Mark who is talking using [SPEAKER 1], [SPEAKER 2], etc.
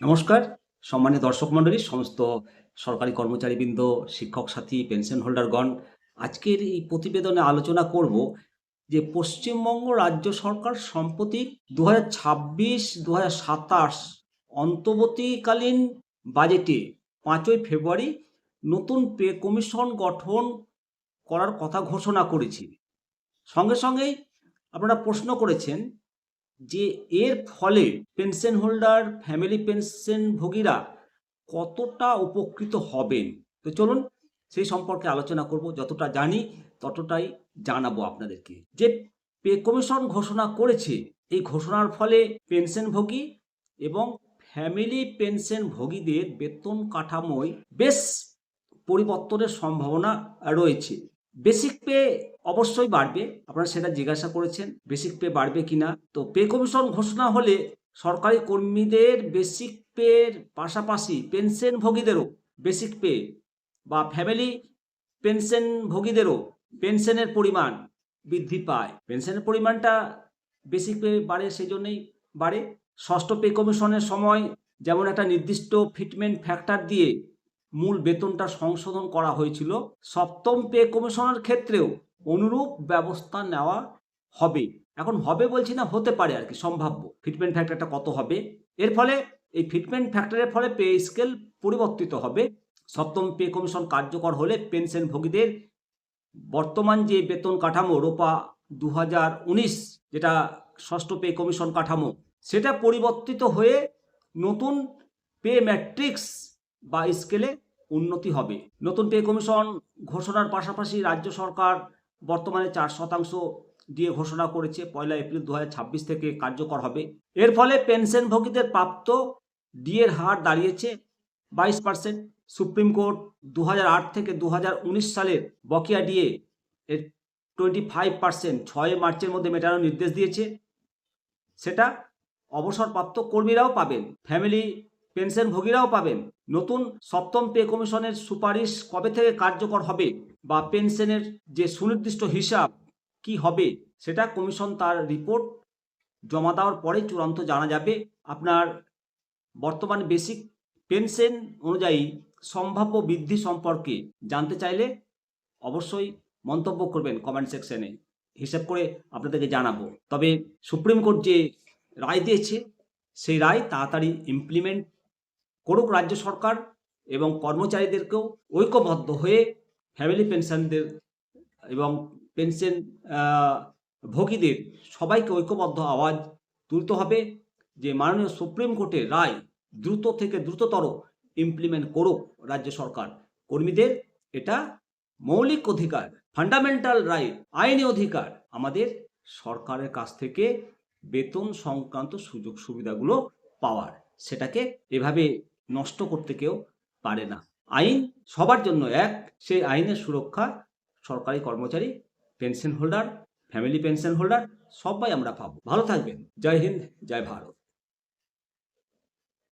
[SPEAKER 1] নমস্কার সম্মানীয় দর্শক মণ্ডলী, সমস্ত সরকারি কর্মচারীবৃন্দ, শিক্ষক সাথী, পেনশন হোল্ডারগণ। আজকের এই প্রতিবেদনে আলোচনা করব যে পশ্চিমবঙ্গ রাজ্য সরকার সম্প্রতি 2026-2027 অন্তর্বর্তীকালীন বাজেটে 5ই ফেব্রুয়ারি নতুন পে কমিশন গঠন করার কথা ঘোষণা করেছে। সঙ্গে সঙ্গেই আপনারা প্রশ্ন করেছেন যে এর ফলে পেনশন হোল্ডার, ফ্যামিলি পেনশনভোগীরা কতটা উপকৃত হবেন। তো চলুন সেই সম্পর্কে আলোচনা করব। যতটা জানি ততটাই জানাবো আপনাদেরকে। যে পে কমিশন ঘোষণা করেছে, এই ঘোষণার ফলে পেনশনভোগী এবং ফ্যামিলি পেনশনভোগীদের বেতন কাঠামোয় বেশ পরিবর্তনের সম্ভাবনা রয়েছে। বেসিক পে অবশ্যই বাড়বে। আপনারা সেটা জিজ্ঞাসা করেছেন, বেসিক পে বাড়বে কিনা। তো পে কমিশন ঘোষণা হলে সরকারি কর্মীদের বেসিক পের পাশাপাশি পেনশনভোগীদেরও বেসিক পে বা ফ্যামিলি পেনশনভোগীদেরও পেনশনের পরিমাণ বৃদ্ধি পায়। পেনশনের পরিমাণটা বেসিক পে বাড়ে, সেই জন্যই বাড়ে। ষষ্ঠ পে কমিশনের সময় যেমন একটা নির্দিষ্ট ফিটমেন্ট ফ্যাক্টর দিয়ে মূল বেতনটা সংশোধন করা হয়েছিল, সপ্তম পে কমিশনের ক্ষেত্রেও অনুরূপ ব্যবস্থা নেওয়া হবে। এখন হবে বলছি না, হতে পারে আর কি, সম্ভাব্য। ফিটমেন্ট ফ্যাক্টরটা কত হবে, এর ফলে এই ফিটমেন্ট ফ্যাক্টরের ফলে পে স্কেল পরিবর্তিত হবে। সপ্তম পে কমিশন কার্যকর হলে পেনশনভোগীদের বর্তমান যে বেতন কাঠামো রোপা 2019, যেটা ষষ্ঠ পে কমিশন কাঠামো, সেটা পরিবর্তিত হয়ে নতুন পে ম্যাট্রিক্স বা স্কেলে উন্নতি হবে। নতুন পে কমিশন ঘোষণার পাশাপাশি রাজ্য সরকার বর্তমানে 4% দিয়ে ঘোষণা করেছে, 1 এপ্রিল 2026 থেকে কার্যকর হবে। এর ফলে পেনশনভোগীদের প্রাপ্ত ডিএর হার দাঁড়িয়েছে 22%। সুপ্রিম কোর্ট 2008 থেকে 2019 সালের বকেয়া ডিএ এর 25% 6 মার্চের মধ্যে মেটানোর নির্দেশ দিয়েছে। সেটা অবসরপ্রাপ্ত কর্মীরাও পাবেন, ফ্যামিলি পেনশনভোগীরাও পাবেন। নতুন সপ্তম পে কমিশনের সুপারিশ কবে থেকে কার্যকর হবে বা পেনশনের যে সুনির্দিষ্ট হিসাব কি হবে, সেটা কমিশন তার রিপোর্ট জমা দেওয়ার পরে চূড়ান্ত জানা যাবে। আপনার বর্তমান বেসিক পেনশন অনুযায়ী সম্ভাব্য বৃদ্ধি সম্পর্কে জানতে চাইলে অবশ্যই মন্তব্য করবেন কমেন্ট সেকশনে, হিসাব করে আপনাদেরকে জানাবো। তবে সুপ্রিম কোর্ট যে রায় দিয়েছে, সেই রায় তাড়াতাড়ি ইমপ্লিমেন্ট করুক রাজ্য সরকার, এবং কর্মচারীদেরকেও ঐক্যবদ্ধ হয়ে ফ্যামিলি পেনশনদের এবং পেনশন ভোগীদের সবাইকে ঐক্যবদ্ধ আওয়াজ তুলতে হবে যে মাননীয় সুপ্রিম কোর্টের রায় দ্রুত থেকে দ্রুততর ইমপ্লিমেন্ট করুক রাজ্য সরকার। কর্মীদের এটা মৌলিক অধিকার, ফান্ডামেন্টাল রাইট, আইনি অধিকার। আমাদের সরকারের কাছ থেকে বেতন সংক্রান্ত সুযোগ সুবিধাগুলো পাওয়ার, সেটাকে এভাবে নষ্ট করতে কেউ পারে না। আইন সবার জন্য এক, সেই আইনের সুরক্ষা সরকারি কর্মচারী, pension holder, family pension holder সবাই আমরা পাবো। ভালো থাকবেন। জয় হিন্দ, জয় ভারত।